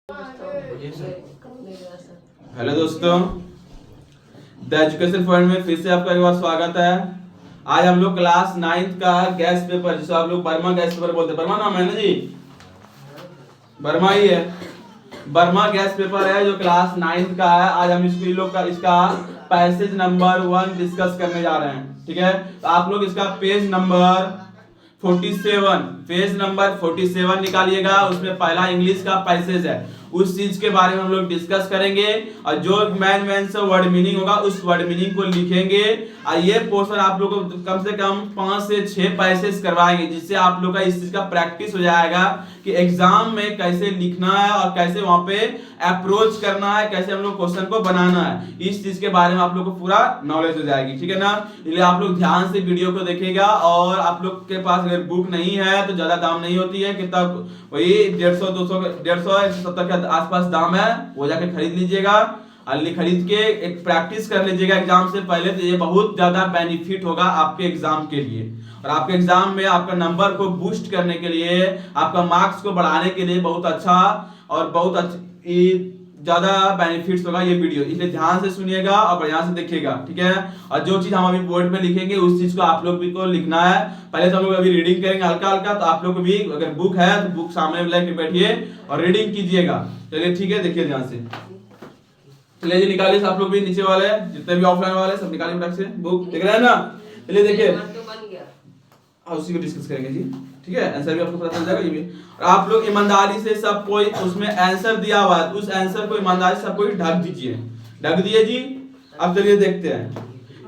Hello दोस्तों, the education point में फिर से आपका एक बार स्वागत है। आज हम लोग क्लास 9th का गैस पेपर, जिसको आप लोग बर्मा गैस पेपर बोलते हैं, बर्मा नाम है ना जी, बर्मा ही है। बर्मा गैस पेपर है जो क्लास 9th का है। आज हम इसका पैसेज नंबर 1 डिस्कस करने जा रहे हैं। ठीक है, तो आप लोग इसका पेज नंबर 47 निकालिएगा। उसमें पहला इंग्लिश का पैसेज है, उस चीज के बारे में हम लोग डिस्कस करेंगे और जो मेन से वर्ड मीनिंग होगा उस वर्ड मीनिंग को लिखेंगे। और ये पोर्शन आप लोग को कम से कम 5 से 6 पैसेज करवाएंगे, जिससे आप लोग का इस चीज का प्रैक्टिस हो जाएगा कि एग्जाम में कैसे लिखना है और कैसे वहां पे अप्रोच करना है, कैसे हम लोग क्वेश्चन को बनाना है। इस चीज के बारे में आप लोग को पूरा नॉलेज हो जाएगी। ठीक है ना, इसलिए आप लोग ध्यान से वीडियो को देखिएगा। और आप लोग के पास अगर बुक नहीं है तो ज्यादा दाम नहीं होती है, कितना वही 150-170 के आसपास दाम है, वो जाके खरीद लीजिएगा। खरीद के एक प्रैक्टिस कर लीजिएगा एग्जाम से पहले, तो ये बहुत ज्यादा बेनिफिट होगा आपके एग्जाम के लिए। और आपके एग्जाम में आपका नंबर को बूस्ट करने के लिए, आपका मार्क्स को बढ़ाने के लिए बहुत अच्छा और बहुत ज्यादा बेनिफिट्स होगा ये वीडियो। इसलिए ध्यान से सुनिएगा और बढ़िया से देखिएगा। ठीक है, और जो चीज हम अभी बोर्ड पे लिखेंगे उस चीज को आप लोग भी को लिखना है। पहले तो हम लोग अभी रीडिंग करेंगे हल्का हल्का, तो आप लोग को भी अगर बुक है तो बुक सामने लेके बैठिए और रीडिंग कीजिएगा। चलिए ठीक है, देखिए ध्यान से। चलिए जी, निकालिए आप लोग भी, नीचे वाले जितने भी ऑफलाइन वाले सब निकालिए फटाक से, बुक देख रहे हैं ना। चलिए देखिए, उसी को डिस्कस करेंगे जी। ठीक है, आंसर भी आपको पता चल जाएगा ये भी। और आप लोग ईमानदारी से सब कोई, उसमें आंसर दिया हुआ है, उस आंसर को ईमानदारी से सब कोई ढक दीजिए। ढक दिए जी। अब चलिए देखते हैं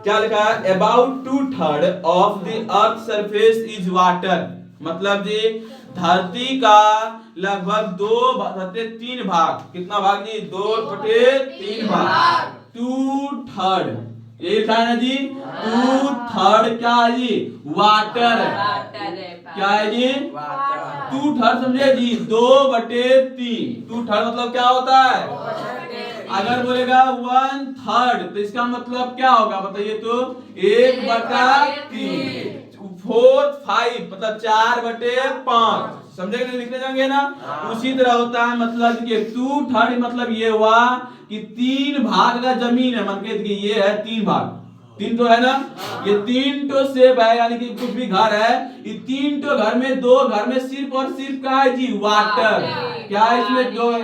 क्या लिखा है। About 2/3 of the earth surface is water. मतलब जी धरती का लगभग 2/3 भाग, कितना भाग जी? 2/3 भाग, 2/3। ये लिखा है ना जी, 2/3 क्या है जी? वाटर। क्या है जी? 2/3 समझे जी, 2/3। 2/3 मतलब क्या होता है? अगर बोलेगा 1/3 तो इसका मतलब क्या होगा बताइए तो? 1/3। 4/5 मतलब 4/5। समझे कि नहीं? लिखने जाएंगे ना। उसी तरह होता है, मतलब कि 2/3 मतलब ये हुआ कि 3 भाग का जमीन है। मान के ये है 3 भाग, 3 तो है ना, ये 3 तो सेब है, यानी कि कुछ भी घर है, ये 3 तो घर में 2 घर में सिर्फ और सिर्फ क्या है जी? वाटर। क्या है इसमें? 2 है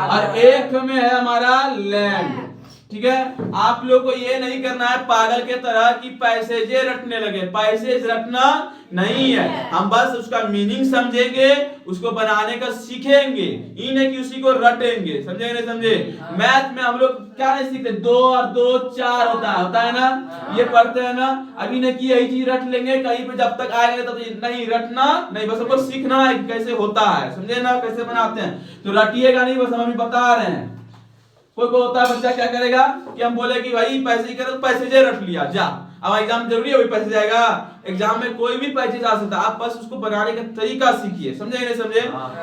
और 1 में है हमारा लैंड। ठीक है, आप लोग को ये नहीं करना है पागल के तरह कि पैसेज रटने लगे। पैसेज रटना नहीं है, हम बस उसका मीनिंग समझेंगे, उसको बनाने का सीखेंगे, ये नहीं कि उसी को रटेंगे। समझे नहीं समझे? मैथ में हम लोग क्या नहीं सीखते, 2 और 2 4 होता है ना, ये पढ़ते हैं ना। अभी नहीं कि यही चीज रट लेंगे, कहीं पे जब तक आएंगे तब तो नहीं रटना नहीं, बस हमको सीखना है कैसे होता है। समझे ना, कैसे बनाते हैं, तो रटिएगा नहीं, बस हम अभी बता रहे हैं। कोई को होता है बच्चा क्या करेगा कि हम बोले कि भाई पैसे करो, पैसेज रट लिया जा, अब एग्जाम जरूरी है वही पैसे जाएगा। एग्जाम में कोई भी पैसेज आ सकता है, आप बस उसको बनाने का तरीका सीखिए। समझे नहीं समझे?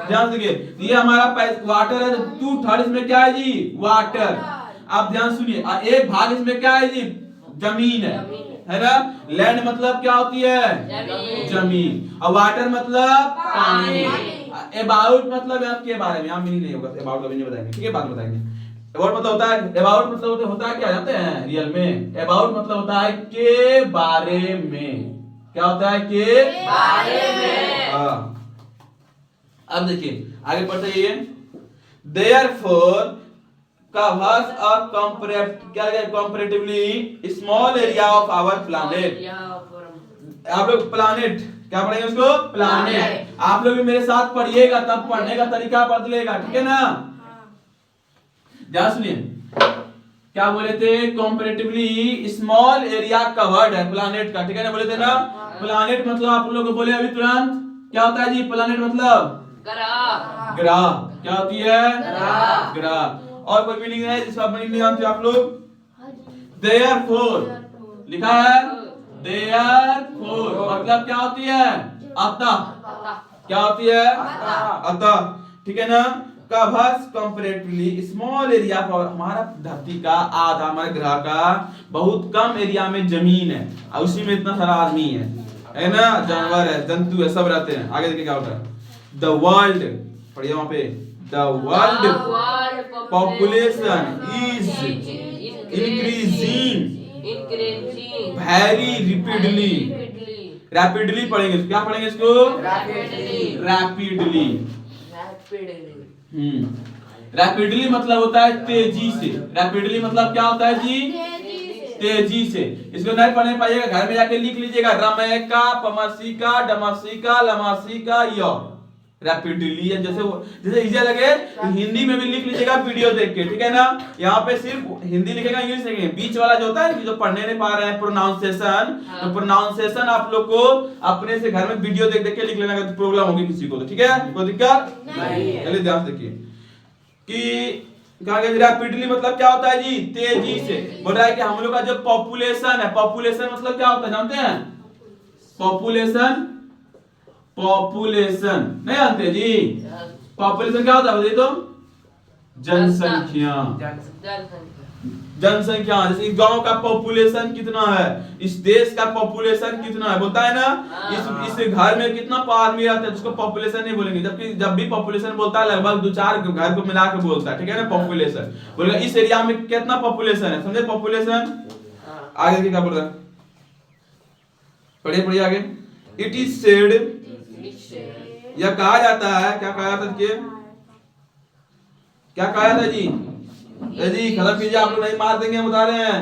ध्यान से देखिए, ये हमारा वाटर है, 2/3 इसमें क्या है जी? वाटर। आप ध्यान सुनिए, 1 भाग इसमें क्या है जी? जमीन है ना। लैंड मतलब क्या होती है? जमीन। और वाटर मतलब पानी। अबाउट मतलब आपके बारे में, यहाँ मीनिंग नहीं होगा, अबाउट का भी नहीं बताएंगे। ठीक है, बाद में बताएंगे। अबाउट मतलब होता है, अबाउट मतलब होता है क्या जानते हैं रियल में? अबाउट मतलब होता है के बारे में। क्या होता है? के बारे में। अब देखिए आगे पढ़ते ये, therefore covers a comparatively small area of our planet. आप लोग प्लैनेट क्या पढ़ेंगे? उसको प्लैनेट। आप लोग भी मेरे साथ पढ़िएगा, तब पढ़ने का तरीका बदलेगा। ठीक है ना, ध्यान सुनिए क्या बोले थे? कंपैरेटिवली स्मॉल एरिया कवर्ड है प्लैनेट का। ठीक है ना, बोले थे ना। प्लैनेट मतलब आप लोग को बोले अभी तुरंत, क्या होता है जी? प्लैनेट मतलब ग्रह। ग्रह क्या होती है? ग्रह। और कोई मीनिंग है जिसका मीनिंग नहीं जानते आप लोग? देयरफॉर लिखा है, देयरफॉर मतलब क्या होती है? अतः। क्या होती है? अतः। ठीक है ना, covers comparatively small area for, हमारा धरती का आधा, हमारे ग्रह का बहुत कम एरिया में जमीन है और उसी में इतना सारा आदमी है ना, जानवर है, जंतु है, सब रहते हैं। आगे देखिए क्या होता है। द वर्ल्ड पढ़िए वहां पे, the world population is increasing very rapidly. Rapidly पढ़ेंगे, क्या पढ़ेंगे इसको? रैपिडली। रैपिडली मतलब होता है तेजी से। रैपिडली मतलब क्या होता है जी? तेजी से। इसको नहीं पढ़ने पाइएगा, घर में जाके लिख लीजिएगा, रमैका पमसिका डमसिका लमसिका य। रैपिडली जैसे इजी लगे हिंदी में भी लिख लीजिएगा वीडियो देख के, ठीक है ना। यहाँ पे सिर्फ हिंदी लिखेगा, इंग्लिश लिखेंगे। बीच वाला जो होता है जो पढ़ने नहीं पा रहे हैं प्रोनाउंसिएशन, तो प्रोनाउंसिएशन आप लोग को अपने से घर में वीडियो देख देख के लिख लेना, अगर प्रॉब्लम होगी किसी को तो, ठीक है, कोई दिक्कत नहीं। चलिए ध्यान से देखिए कि कहा गया रैपिडली मतलब क्या होता है जी? तेजी से। बोल रहा है कि हम लोग का जो पॉपुलेशन है, पॉपुलेशन मतलब क्या होता है जानते हैं? पॉपुलेशन, पॉपुलेशन नहीं जानते जी? पॉपुलेशन क्या होता है बताइए तो? जनसंख्या। जनसंख्या। जैसे इस गांव का पॉपुलेशन कितना है, इस देश का पॉपुलेशन कितना है, बोलता है ना। इस घर में कितना आदमी रहता है, जिसको पॉपुलेशन नहीं बोलेंगे। जबकि जब भी पॉपुलेशन बोलता है लगभग 2-4 घर को मिला के बोलता है, ठीक है ना। पॉपुलेशन बोलेगा इस एरिया में कितना पॉपुलेशन है, समझे? पॉपुलेशन। आगे क्या बोल रहा है, पढ़िए पढ़िए आगे। इट इज सेड, यह कहा जाता है, क्या कहा जाता है, क्या कहा जाता है जी? जी खत्म कीजिए, आप लोग नहीं मार देंगे, हम बता रहे हैं।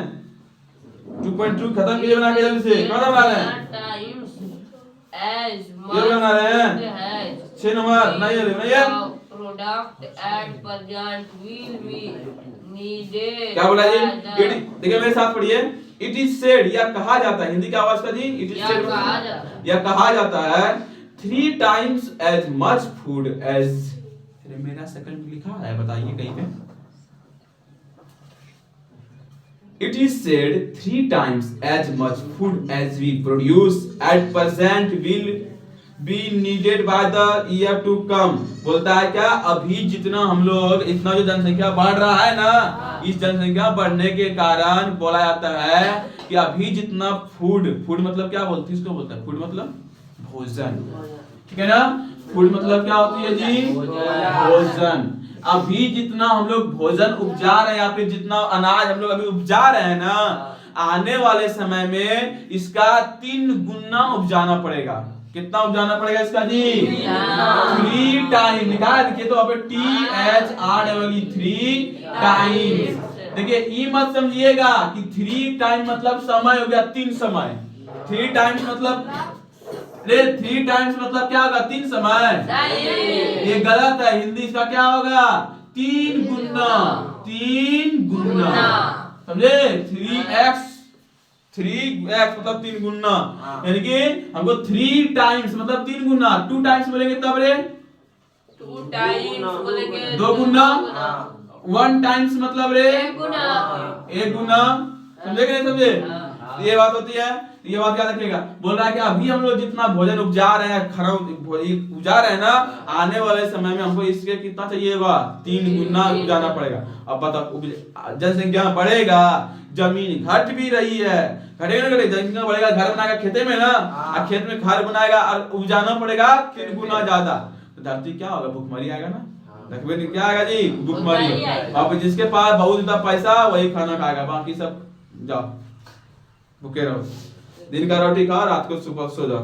2.2 खत्म कीजिए बना के जल्दी से। कौन बना रहे हैं? ये बना रहे हैं 6 नंबर। नहीं है product at present will be needed. क्या बोला जी? देखिए मेरे साथ पढ़िए। इट इज सेड, यह कहा जाता है। हिंदी की आवाज का जी, इट इज सेड यह कहा जाता है 3 times as much food as, मेरा सेकंड में लिखा है बताइए कहीं पे। It is said 3 times as much food as we produce at present will be needed by the year to come। बोलता है क्या? अभी जितना हम लोग, इतना जो जनसंख्या बढ़ रहा है ना, इस जनसंख्या बढ़ने के कारण बोला जाता है कि अभी जितना फूड मतलब क्या बोलती है इसको? बोलता है फूड मतलब भोजन, ठीक है ना। फूड मतलब क्या होती है जी? भोजन। अभी जितना हम लोग भोजन उपजा रहे हैं, या फिर जितना अनाज हम लोग अभी उपजा रहे हैं ना, आने वाले समय में इसका 3 गुना उपजाना पड़ेगा। कितना उपजाना पड़ेगा इसका जी? 3 टाइम। निकाल देखिए तो अब THR 3 देखिए, ये मत समझिएगा कि 3 टाइम मतलब समय हो गया 3 समय। 3 टाइम्स मतलब 3 टाइम्स मतलब क्या होगा? 3 समय। ये गलत है। हिंदी इसका क्या होगा? 3 गुना। 3 गुना, समझे? 3x मतलब 3 गुना, यानी कि हमको 3 टाइम्स मतलब 3 गुना। 2 टाइम्स बोलेंगे तब रे 2 टाइम्स बोलेंगे 2 गुना। 1 टाइम्स मतलब रे 1 गुना। समझे कि नहीं समझे? ये बात होती है। ये बात याद रखिएगा। बोल रहा है कि अभी हम लोग जितना भोजन उपजा रहे हैं, उपजा रहे हैं ना, आने वाले समय में हमको इसके कितना चाहिएगा? 3 गुना उपजाना पड़ेगा। अब बताओ, जनसंख्या बढ़ेगा, जमीन घट भी रही है, घटेगा ना, जनसंख्या बढ़ेगा, घर बनाएगा खेते में ना, खेत में घर बनाएगा और उपजाना पड़ेगा 3 गुना ज्यादा, तो धरती क्या होगा? भूखमरी आएगा ना। क्या आएगा जी? भूखमरी। अब जिसके पास बहुत ज्यादा पैसा वही खाना खाएगा, बाकी सब जाओ भूखे रहो। दिन का रोटी खाओ, रात को सुबह सो जाओ,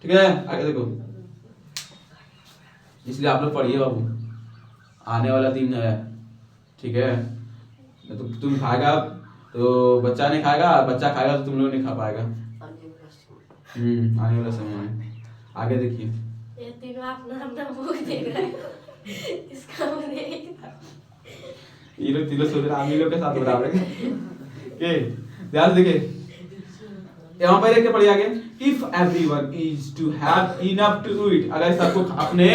ठीक है। आगे देखो, इसलिए आप लोग पढ़िए बाबू, आने वाला दिन है, ठीक है। तो तुम खाएगा तो बच्चा नहीं खाएगा, बच्चा खाएगा तो तुम लोग नहीं खा पाएगा। आने वाला समय में। आगे देखिए, ये तीनों अपना भूख देख रहे हैं, इसका ये लोग तीनों सोच रहे आदमी लोग के साथ बराबर है के। ध्यान देखिए, यहाँ पर देख के पढ़िए आगे। If everyone is to have enough to eat, अगर सबको अपने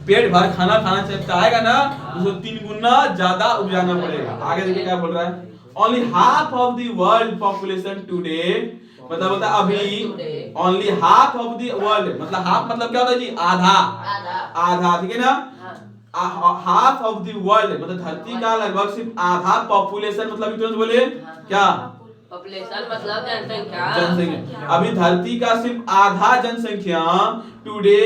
पेट भर खाना खाना चाहेगा ना, तो 3 गुना ज्यादा उपजाना पड़ेगा। आगे देखिए क्या बोल रहा है। Only half of the world population today, मतलब होता है अभी, only half of the world, मतलब half मतलब क्या होता है जी? आधा, आधा, ठीक है ना। हाफ ऑफ द वर्ल्ड मतलब धरती का लगभग सिर्फ आधा पॉपुलेशन, मतलब तुरंत बोले क्या? पॉपुलेशन मतलब जनसंख्या। जनसंख्या। अभी धरती का सिर्फ आधा जनसंख्या टुडे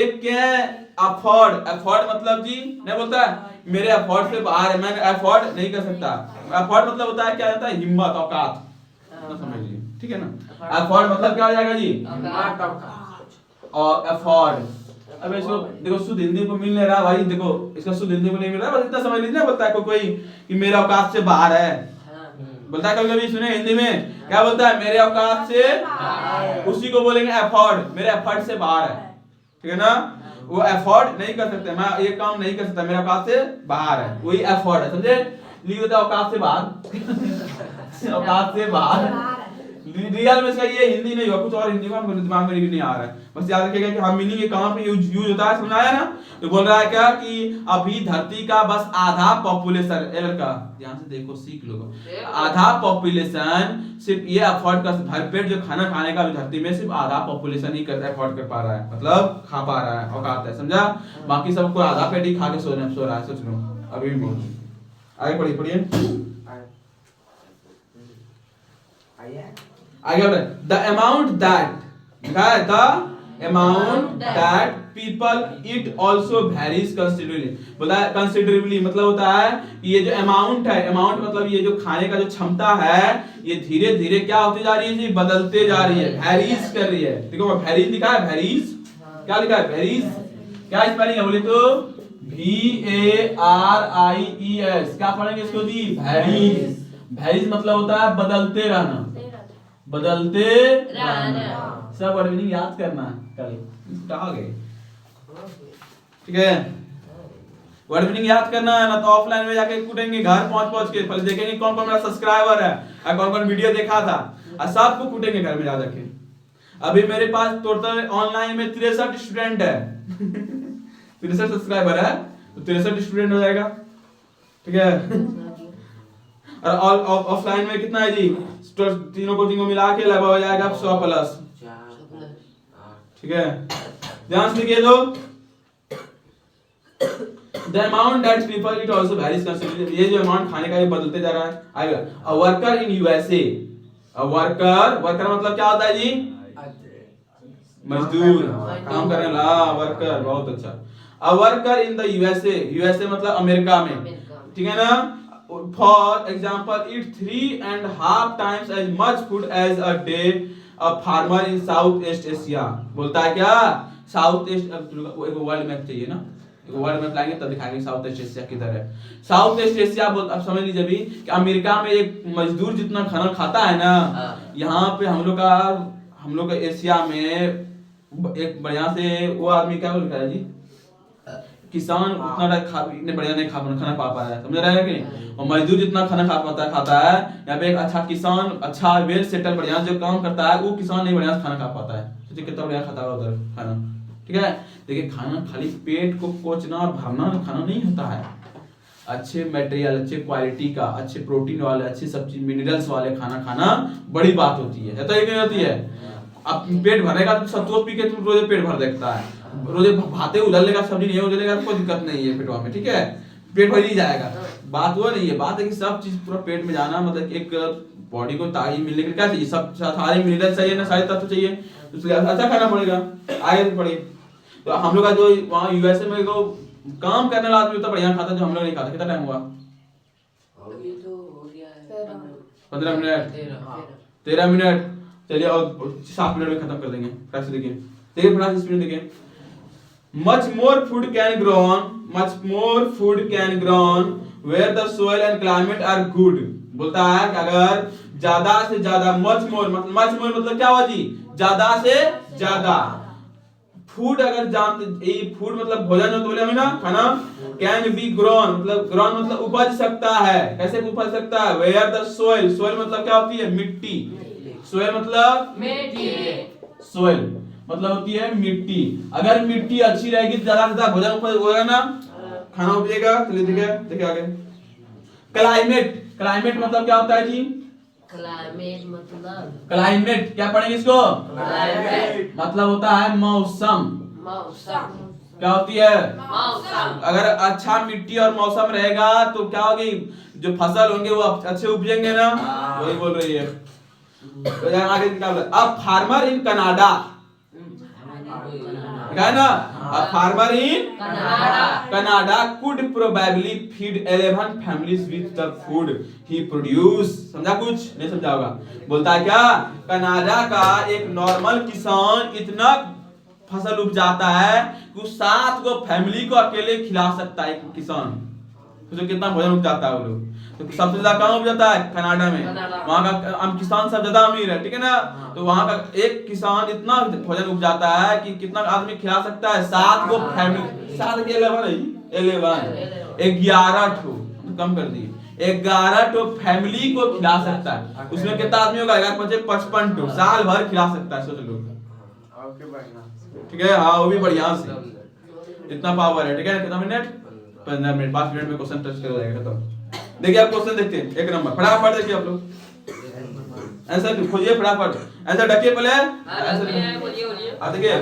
अफोर्ड, अफोर्ड मतलब जी नहीं बोलता है मेरे अफोर्ड से बाहर है, मैं अफोर्ड नहीं कर सकता। अफोर्ड मतलब होता है क्या होता है, हिम्मत औकात, ना समझ लीजिए, ठीक है ना। अफोर्ड मतलब क्या हो जाएगा जी, और अफोर्ड। अब इसको देखो शुद्ध हिंदी को मिल नहीं रहा भाई, देखो इसका शुद्ध हिंदी को नहीं मिल रहा, बस इतना समझ लीजिए ना। बोलता है कोई कि मेरे औकात से बाहर है, बोलता है कभी कभी सुने हिंदी में क्या बोलता है, मेरे औकात से, उसी को बोलेंगे अफोर्ड, मेरे एफर्ट से बाहर है, ठीक है ना। वो अफोर्ड नहीं कर सकते, मैं ये काम नहीं कर सकता, मेरे औकात से बाहर है, वही अफोर्ड है, समझे। लिख देता औकात से बाहर औकात से बाहर, रियल में इसका ये हिंदी नहीं हुआ, कुछ और हिंदी का मेरे दिमाग में भी नहीं आ रहा है। बस याद रखिएगा कि हम मीनिंग ये कहां पे यूज होता है, समझ आया ना। तो बोल रहा है क्या कि अभी धरती का बस आधा पॉपुलेशन, का ध्यान से देखो सीख लो, आधा पॉपुलेशन सिर्फ ये अफोर्ड कर, भरपेट जो खाना खाने का भी धरती में सिर्फ आधा पॉपुलेशन ही कर अफोर्ड कर पा रहा है, मतलब खा पा रहा है, औकात है, समझा। बाकी सबको आधा पेट ही खा के सो रहा है, सोच लो अभी भी बोल। आगे पढ़िए पढ़िए आगे बढ़े। The amount that, the amount that people it also varies considerably, बोला कंसिडरेबली मतलब होता है कि ये जो अमाउंट है, अमाउंट मतलब ये जो खाने का जो क्षमता है, ये धीरे धीरे क्या होती जा रही है जी, बदलते जा रही है, वेरीज कर रही है। देखो वेरीज लिखा है, वेरीज क्या लिखा है, वेरीज क्या स्पेलिंग है बोले तो VARIES, क्या पढ़ेंगे इसको जी, वेरीज। वेरीज मतलब होता है बदलते रहना, बदलते रहना। सब वर्ड मीनिंग याद करना कल कहा गए, ठीक है। वर्ड मीनिंग याद करना है ना, तो ऑफलाइन में जाके कूटेंगे, घर पहुंच के पहले देखेंगे कौन कौन मेरा सब्सक्राइबर है और कौन कौन वीडियो देखा था, और सबको कूटेंगे घर में जा जाके। अभी मेरे पास टोटल ऑनलाइन में 63 स्टूडेंट है 63 सब्सक्राइबर है, तो 63 स्टूडेंट हो जाएगा, ठीक है। और ऑफलाइन में कितना है जी, तीनों को मिला के लगभग हो जाएगा 100 प्लस, ठीक है। ध्यान से लिखिए दो, the amount that people eat also varies considerably, ये जो अमाउंट खाने का ये बदलते जा रहा है। आएगा a worker in USA, a worker मतलब क्या होता है जी, मजदूर, काम करने वाला, वर्कर, बहुत अच्छा। a worker in the USA मतलब अमेरिका में, ठीक है ना। For example, eat 3.5 times as much food as a day a farmer in South East Asia, बोलता है क्या, साउथ ईस्ट, एक वर्ल्ड मैप चाहिए ना, एक वर्ल्ड मैप लाएंगे तब दिखाएंगे साउथ ईस्ट एशिया किधर है। साउथ ईस्ट एशिया अब समझ लीजिए भी कि अमेरिका में एक मजदूर जितना खाना खाता है ना, यहाँ पे हम लोग का एशिया में एक बढ़िया से वो आदमी क्या बोलता है जी, किसान उतना इतने बढ़िया नहीं खाना पा रहा है, समझ रहे हैं कि नहीं। और मजदूर जितना खाना खाता है, यहाँ पे एक अच्छा किसान, अच्छा वेल सेटल बढ़िया जो काम करता है, वो किसान नहीं बढ़िया खाना खा पाता है, सोचिए कितना बढ़िया खाता है उधर खाना, ठीक है। देखिए खाना खाली पेट को कोचना और भरना खाना नहीं होता है, अच्छे मटेरियल, अच्छे क्वालिटी का, अच्छे प्रोटीन वाले, अच्छे सब्जी मिनरल्स वाले खाना खाना बड़ी बात होती है, तो ये नहीं होती है। अब पेट भरेगा तो सत्तू पी के तुम रोज पेट भर देखता है, रोजे भाते उधर लेगा, सब्जी नहीं उधर कोई दिक्कत नहीं है पेटवा में, ठीक है, पेट भर ही जाएगा। बात वो नहीं है, बात है कि सब चीज पूरा पेट में जाना, मतलब एक बॉडी को ताकत मिलने के लिए क्या चाहिए, सब सारे मिनरल्स चाहिए ना, सारे तत्व चाहिए, तो इसलिए अच्छा खाना पड़ेगा। आगे पढ़िए, तो हम लोग का जो वहाँ यूएसए में जो काम करने वाला आदमी होता बढ़िया खाता, जो हम लोग नहीं खाता। कितना टाइम हुआ, 15 मिनट, 13 मिनट, चलिए और 7 मिनट में खत्म कर देंगे। देखिए देखिए थोड़ा स्पीड देखिए। Much more food can grow where the soil and climate are good, बोलता है कि अगर ज्यादा से ज्यादा, much more मतलब क्या हुआ जी, ज्यादा से ज्यादा फूड, अगर जानते फूड मतलब भोजन जो बोले हमें ना, खाना, कैन बी ग्रोन मतलब उपज सकता है, कैसे उपज सकता है, वेयर द सोइल मतलब क्या होती है, मिट्टी, सोइल मतलब मिट्टी, सोइल मतलब होती है मिट्टी, अगर मिट्टी अच्छी रहेगी तो ज्यादा से ज्यादा भोजन उपज होगा ना, खाना उपजेगा। चलिए देखिए आगे। क्लाइमेट मतलब क्या होता है जी, क्लाइमेट क्या पढ़ेंगे इसको, क्लाइमेट मतलब होता है मौसम, क्या होती है मौसम। अगर अच्छा मिट्टी और मौसम रहेगा तो क्या होगी, जो फसल होंगे वो अच्छे उपजेंगे ना, वही बोल रही है। तो आगे क्या बोला, अब फार्मर इन कनाडा, है ना, A farmer in Canada could probably feed 11 families with the food he produced. समझा कुछ? नहीं समझा होगा। बोलता है क्या? कनाडा का एक नॉर्मल किसान इतना फसल उपजाता है कि 7 को फैमिली को अकेले खिला सकता है एक किसान। तो कितना भोजन उपजाता है वो लोग। तो सबसे ज्यादा कहाँ उपजाता है? कनाडा में। वहाँ का किसान सब ज्यादा अमीर है, ठीक है ना? तो वहाँ का एक किसान इतना भोजन उपजाता है कि कितना आदमी खिला सकता है? 7 को फैमिली, 7 के 11 ठो, कम कर दिए, 11 ठो फैमिली को खिला सकता है। उसमें कितना आदमी होगा? 55 ठो, साल भर खिला सकता है। सोच लो, ठीक है? हाँ, वो भी बढ़िया से, इतना पावर है, ठीक है? कितना मिनट? 15 मिनट, 5 मिनट में क्वेश्चन टच कर जाएगा। तो देखिए आप क्वेश्चन देखते हैं, एक नंबर, फटाफट देखिए आप लोग, आंसर खोजिए फटाफट, आंसर डकिए पहले, आंसर देखिए।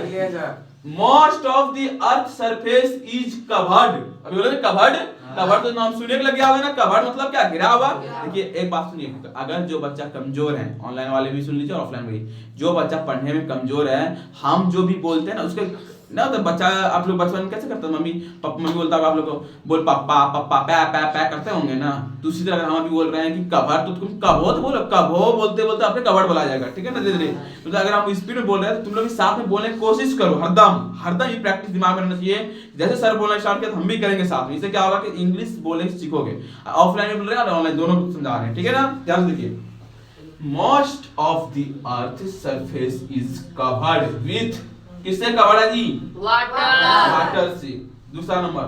Most of the earth surface is covered. अभी बोले कवर्ड, कवर्ड तो नाम सुनने के लग गया होगा ना। कवर्ड मतलब क्या? घिरा हुआ। देखिए एक बात सुनिए, अगर जो बच्चा कमजोर है, ऑनलाइन वाले भी सुन लीजिए और ऑफलाइन भी, जो बच्चा पढ़ने में कमजोर है, हम जो भी बोलते हैं ना उसके ना, तो बच्चा, आप लोग बचपन कैसे करते हैं? मम्मी मम्मी बोलता होगा आप लोग को, बोल पापा पापा पै पै पै करते होंगे ना। दूसरी तरह हम भी बोल रहे हैं कि कवर, तो तुम कहो तो बोलो, कहो बोलते बोलते अपने कवर बोला जाएगा, ठीक है ना? धीरे धीरे मतलब अगर हम स्पीड में बोल रहे हैं तो तुम लोग साथ में बोलने की कोशिश करो, हरदम ये प्रैक्टिस दिमाग में रहना चाहिए। जैसे सर बोलना स्टार्ट किया हम भी करेंगे साथ में। इससे क्या होगा कि इंग्लिश बोलने सीखोगे। ऑफलाइन में बोल रहे हैं और ऑनलाइन दोनों समझा रहे हैं, ठीक है ना? ध्यान से देखिए। Most of the earth surface is covered with, किससे कवर्ड है जी? वाटर से। दूसरा number,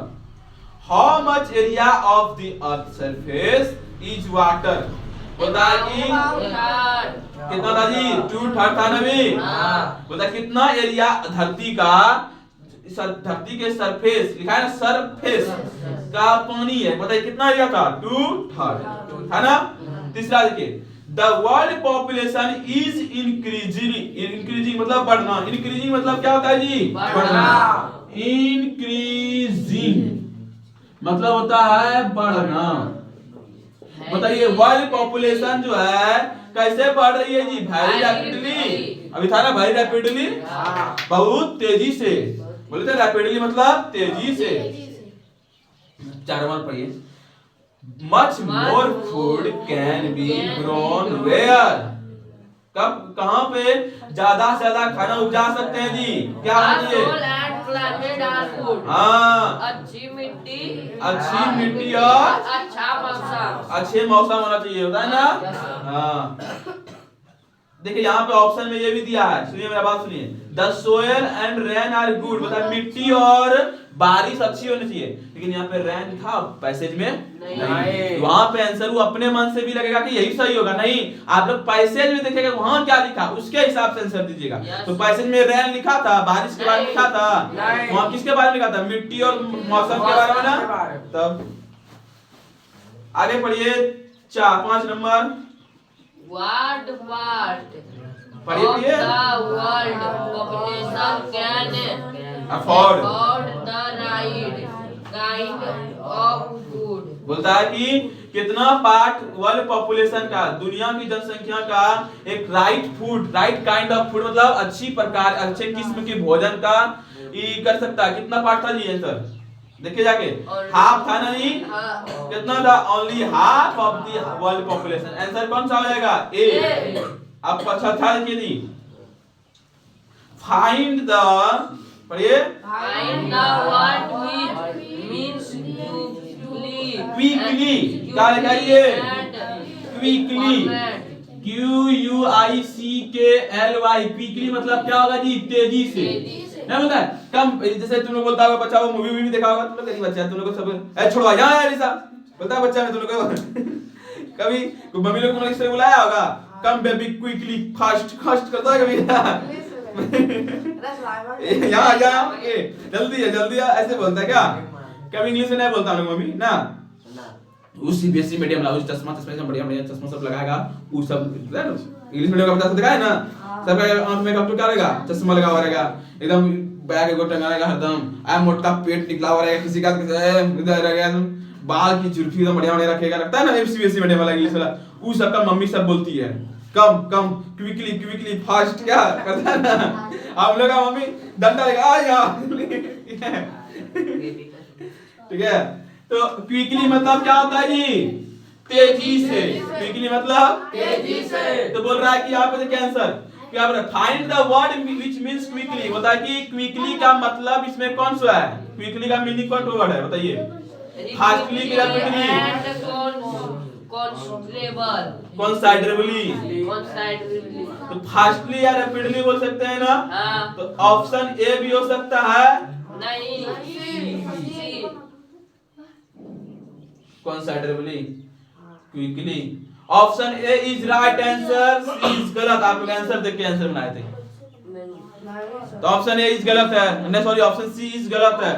how much area of the earth surface is water. बता कि कितना था जी? 2/3 था ना भी। बता कितना एरिया धरती का, धरती के सरफेस लिखा है ना, सरफेस का पानी है। बताइए कितना एरिया था? 2/3 था ना। तीसरा देखिए, The world population is increasing मतलब बढ़ना। Increasing मतलब क्या होता है जी? बढ़ना। Increasing मतलब होता है बढ़ना। बताइए वर्ल्ड पॉपुलेशन जो है कैसे बढ़ रही है जी? Very rapidly. अभी था ना वेरी रैपिडली, बहुत तेजी से। बोले थे रैपिडली मतलब तेजी से। 4 नंबर पढ़िए, much more food can be grown where। कब कहां पे ज्यादा से ज्यादा खाना उपजा सकते हैं जी? क्या होती है? हाँ, अच्छी मिट्टी और अच्छे मौसम होना चाहिए, होता है ना? हाँ, देखिए यहाँ पे ऑप्शन में ये भी दिया है, सुनिए मेरा बात सुनिए। The soil and rain are good, मतलब मिट्टी और बारिश अच्छी होनी चाहिए। लेकिन यहाँ पे रेन लिखा, पैसेज में नहीं। वहां पे आंसर वो अपने मन से भी लगेगा कि यही सही होगा, नहीं। आप लोग पैसेज में देखेंगे वहां क्या लिखा, उसके हिसाब से आंसर दीजिएगा। तो पैसेज में रेन लिखा था, बारिश के बारे में लिखा था, वहां किसके बारे में लिखा था? मिट्टी और मौसम के बारे में ना। तब आगे पढ़िए 5 नंबर, What पढ़िए world population can afford the right kind of food। बोलता है कि कितना पार्ट वर्ल्ड पॉपुलेशन का, दुनिया की जनसंख्या का एक right food, right kind of food मतलब अच्छी प्रकार, अच्छे किस्म के भोजन का कर सकता है। कितना पार्ट था जी आंसर? देखिए जाके, हाफ था ना जी? कितना था? Only half of the world population. Answer कौन सा हो जाएगा? ए। अब अच्छा था देखिए जी, फाइंड द, पढ़िए, find the what which means quickly. क्या लिखा है ये? क्विकली, QUICKLY, क्विकली मतलब क्या होगा जी? तेजी से। नहीं बोलता है कम, जैसे तुम लोग बोलता होगा बच्चा, वो मूवी भी देखा होगा, तुम लोग गरीब बच्चा तुम लोग को सब ए छोड़वा यहाँ यार ऐसा बोलता है बच्चा में तुम लोग को कभी मम्मी लोग तुम लोग इससे बुलाया होगा, come baby quickly, fast fast करता है कभी यहाँ जल्दी है जल्दी है ऐसे बोलता है क्या? कभी इंग्लिश में नहीं बोलता हम लोग मम्मी ना। उस सीबीएसई मीडियम ला, उस चश्मा चश्मा बढ़िया बढ़िया चश्मा सब लगाएगा, वो सब इंग्लिश मीडियम का बच्चा सब दिखाए ना, सबका आंख में कब तो क्या रहेगा? चश्मा लगा हुआ रहेगा, एकदम बैग एगो टंगा रहेगा, हरदम आ मोटा पेट निकला हुआ रहेगा, किसी का इधर रहेगा, बाल की जुल्फी एकदम बढ़िया बढ़िया रखेगा, लगता है ना सीबीएसई मीडियम वाला इंग्लिश वाला। वो सबका मम्मी सब बोलती है कम कम, क्विकली क्विकली, फास्ट, क्या करता है ना। हम लोग का मम्मी डंडा लेगा आ यार ठीक है, तो क्विकली मतलब क्या होता है जी? तेजी से। क्विकली मतलब तेजी से। तो बोल रहा है कि यहाँ पे देखिए आंसर क्या बोल रहा है, find the word which means quickly. बताइए कि क्विकली का मतलब इसमें कौन सा है? क्विकली का मीनिंग कौन वर्ड है बताइए? फास्टली की रैपिडली, कंसिडरेबली। कंसिडरेबली। तो फास्टली या रैपिडली बोल सकते हैं ना? हाँ। तो ऑप्शन ए भी हो सकता है, नहीं, C. Considerably, quickly. Option A is right answer, C is गलत। आप लोग आंसर देख के आंसर बनाए थे, तो ऑप्शन ए इज गलत है, नहीं सॉरी ऑप्शन सी इज गलत है।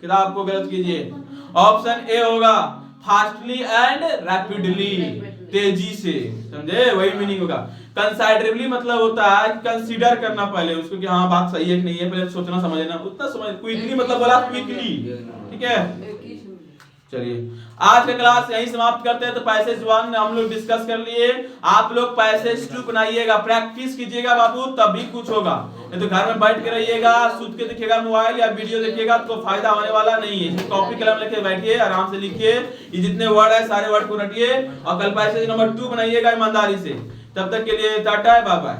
किताब को गलत कीजिए। ऑप्शन ए होगा फास्टली एंड रैपिडली, तेजी से, समझे? वही मीनिंग होगा। कंसिडरेबली मतलब होता है कंसीडर करना पहले उसको कि हाँ बात सही है कि नहीं है, पहले सोचना समझना, उतना समझ। क्विकली मतलब बोला क्विकली, ठीक है। चलिए आज का क्लास यहीं समाप्त करते हैं। तो पैसेज 1 हम लोग डिस्कस कर लिए, आप लोग पैसेज 2 बनाइएगा, प्रैक्टिस कीजिएगा बाबू, तभी कुछ होगा। नहीं तो घर में बैठ के रहिएगा, सूत के देखिएगा मोबाइल या वीडियो देखिएगा तो फायदा होने वाला नहीं है। कॉपी कलम लेके बैठिए, आराम से लिखिए, ये जितने वर्ड है सारे वर्ड को रटिए और कल पैसेज नंबर 2 बनाइएगा ईमानदारी से। तब तक के लिए टाटा, बाय बाय।